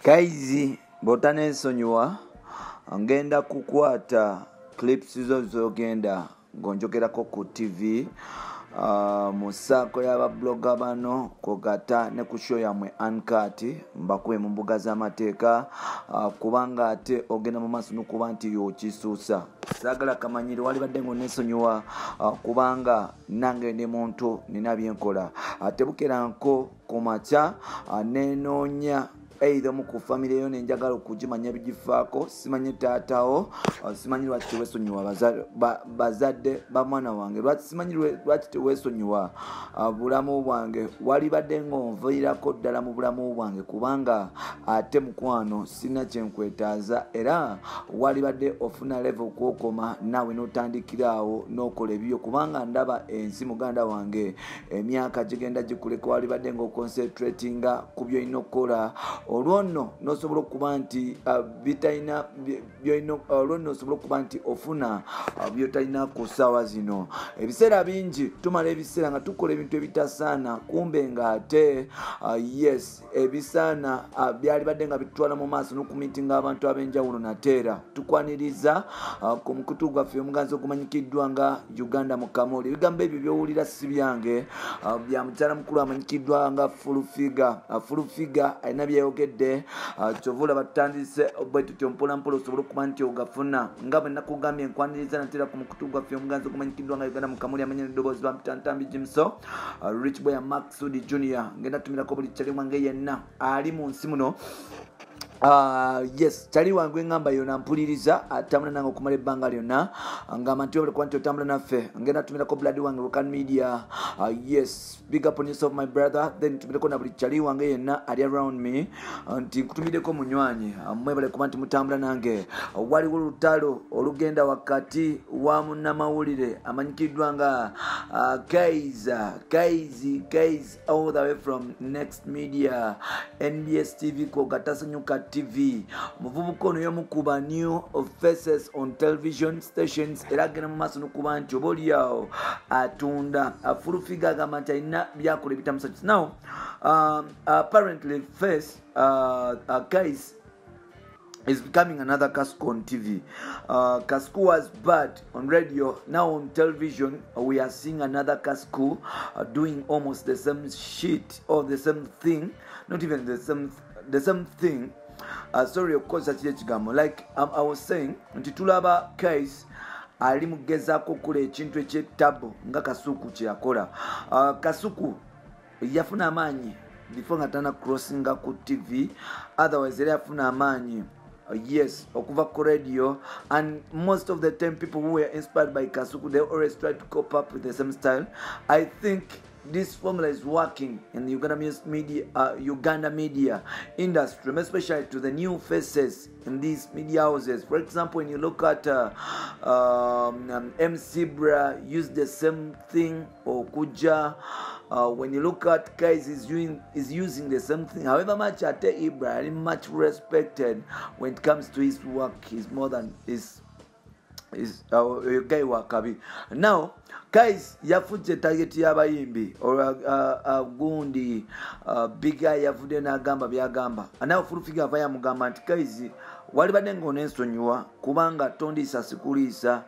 Kaizi botane nsonyiwa ngenda kukwata clips zogenda ngonjogerako ku TV musako y'aba blogger bano kogata ne ku show yamwe Uncut mbakuwe mu mbuga z'amateeka kubanga ate ogenda mu maaso n'okuba nti y'okisuusa sagala kamanyiri wali badde ng'oneesonyiwa kubanga nange ndi muntu nina byenkola ate bukeranko ku makya nenoonya either mu family yo nenjagala okugimanya bigifaako simanye taatawo simanyi lwaki teweesonyiwa bazadde ba mwana wange lwaki teweesonyiwa bulamu bwange wali badde ng'onviirako ddala mu bulamu bwange kubanga ate mukwano sina kyenkwetaaza era wali badde ofuna level kwokoma naawe n'otandikiraawo n'okola ebibyo kubanga ndaba ensi muganda wange emyaka gigenda gikuleka wali badde ng'oconcentratinga ku byolina okukola olwono nosobola okuba nti bitalina olwono osobola okuba nti ofuna byotalina ku ssaawa zino ebiseera bingi tumala ebiseera nga tukola ebintu ebitasaana kumbe nga ate yes ebisaana byali badde nga bitutwala mu maaso n'okumitinga abantu ab'enjawulo nateera tukwaniriza ku mukutu gwaffe omuganzi ogumanyikiddwa nga Uganda mu Kamoli ebigambo ebyo byowulira si byange bya mukyala mukulu amanyikiddwa nga Fulufiga alina byayogedde kyovula batandise bwe tutyo mpolampola osobola okuba nti ogafuna nga bwe nakugambye enkwaniriza nateera ku mukutu gwaffe omuganzi ogumanyikiddwa nga Uganda mu Kamoli amanya n'eddoboozi lwa Mutantambi Jimso Rich Boy Maxud Junior ngenda tumirako buli kyali mwange yenna ali mu nsi muno yes chali wangu ngamba yona mpuliriza atamuna nango kumala ebbanga lyonna ngamba nti obule kwanti otambula naffe ngenda tumirako blood wange Rokan Media yes big up on yourself my brother then tumireko na buli chali wange yenna ali around me nti kutumideko munywanyi mwebale kuba nti mutambula nange waliwo olutalo olugenda wakati wa munnamawulire amanyikiddwa nga Kaizi all the way from Next Media NBS TV ko gatasanyuka TV muvubuko ono yomukuba new faces on television stations era gena mu maaso n'okuba nti oba oliawo atunda Fulufiga agamba nti alina byakola ebitamusa now apparently face guys is becoming another Kasku on TV. Kasku was bad on radio. Now on television, we are seeing another Kasku doing almost the same shit or the same thing. Not even the same thing. Sorry, of course, that's ekigambo. Like I was saying, ntitulaba case ali mugezaako okukola ekintu eky'ettabo nga Kasuku kye yakola. Kasuku yafuna amaanyi before nga tana crossinga ku TV. Otherwise, era yafuna amaanyi. Yes, okuva ku radio, and most of the time people who were inspired by Kasuku, they always try to cope up with the same style. I think this formula is working in the Uganda media industry, especially to the new faces in these media houses. For example, when you look at MC Bra, use the same thing, or Kuja. When you look at guys, is using the same thing. However much Ate Ibra is much respected when it comes to his work. He's more than his guy wakabi. Now, guys, yafudde target y'abayimbi or gundi big guy yafudde n'agamba byagamba. Now Fulufiga ava yamugamba nti guys wali badde ng'oneesonyiwa kubanga tondiisa sikuliisa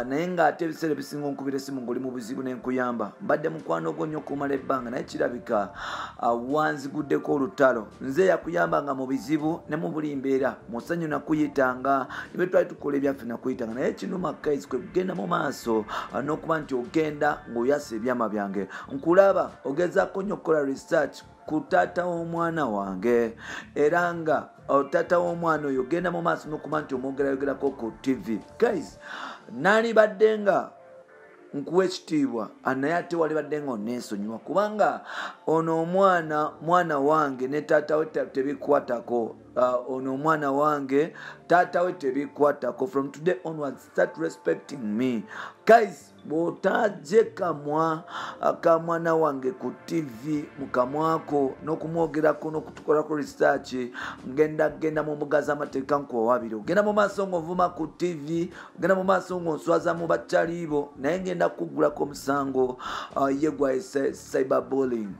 naye ng'ate ebiseera ebisinga onkubira essimu ng'oli mu buzibu n'enkuyamba mbadde mukwano gwo nnyo okumala ebbanga naye kirabika wanziguddeko olutalo nze yakuyambanga mu bizibu ne mu buli mbeera mu ssanyu nakuyitanga ne bwe twali tukola ebyaffe nakuyitanga naye kinuma guys kwe kugenda mu maaso n'okuba nti ogenda ng'oyasa ebyama byange nkulaba ogezaako nnyo okukola research ku taata w'omwana wange era nga taata w'omwana oyo genda mu maaso n'okuba nti omwogerayogerako ku TV guys naali badde nga nkuwa ekitiibwa naye ate wali badde nga oneesonyiwa kubanga ono mwana wange ne taata we tebikwatako ono mwana wange taata we tebikwatako from today onwards start respecting me guys botaje kamwana wange ku TV mukamwako n'okumwogerako n'okutukolako research genda mu mbuga z'amateeka nkuwabire ogenda mu maaso ng'ovuma ku TV ogenda mu maaso ng'onswaza mu bakyaliibo naye ngenda kugulako omusango ye gwa cyberbullying.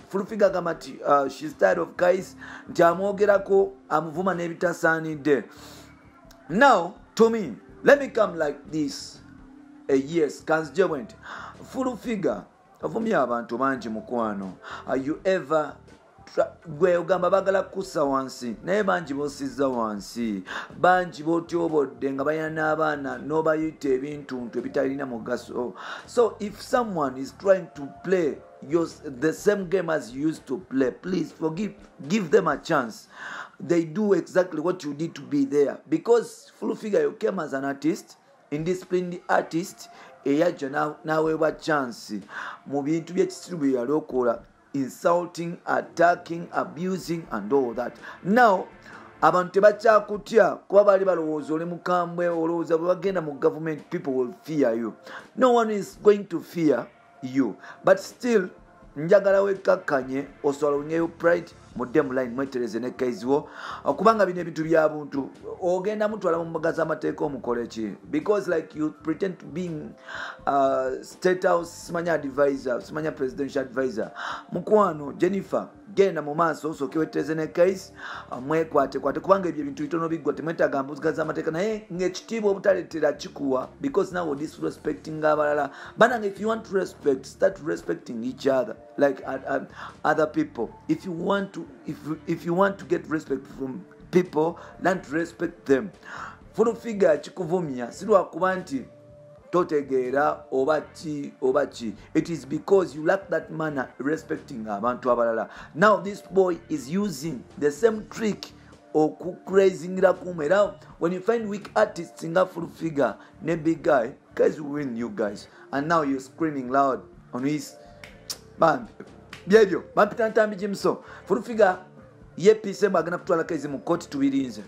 Fulufiga agamba nti she's tired of guys nti amwogerako amuvumako amuvuma n'ebitasaanidde. Now to me, let me come like this. Yes, constituent full figure avumye abantu bangi mukwano. Are you ever gwe ogamba bagala kussa wansi naye bangi bosizza wansi, bangi botyobodde nga bayana abaana n'obayita ebintu ebitalina mugaso. So if someone is trying to play the same game as you used to play, please give them a chance. They do exactly what you need to be there, because full figure you came as an artist, indisciplined artist, eyajja naweebwa chance mu bintu by'ekisiru bye yali okola, insulting, attacking, abusing and all that. Now abantu tebakyakutya kuba bali balowooza oli mukambwe, olowooza bwe bagenda mu government people will fear you. No one is going to fear you, but still njagala wekkakkanye oswalonyeyo pride mudde mu line mwetereze ne kaiziwo okubanga bino ebintu bya buntu ogenda mutwala mu magazi amateeka omukole ki, because like you pretend to being state house simanya advisor, simanya presidential advisor. Mukwano Jennifer genda mu maaso osooke wetereze ne kaizi mwekwate kubanga ebyo ebintu bitono biggwa temwetaaga mbuzigazi amateeka naye ng'ekitiibwa obutaleetera kikuwa, because now disrespecting abalala. Banange, if you want to respect, start respecting each other like other people. If you want to get respect from people, learn to respect them. Full figure chikuvumya silwa kuba nti totegeera oba ki. It is because you lack that manner respecting abantu abalala. Now this boy is using the same trick okucrazingira kumera. When you find weak artists in a full figure ne big guy, guys will win you guys, and now you're screaming loud on his man byebyo bampita ntambi Jimso full figure ye pise bagana kutwala kaizi mu court tubirinze.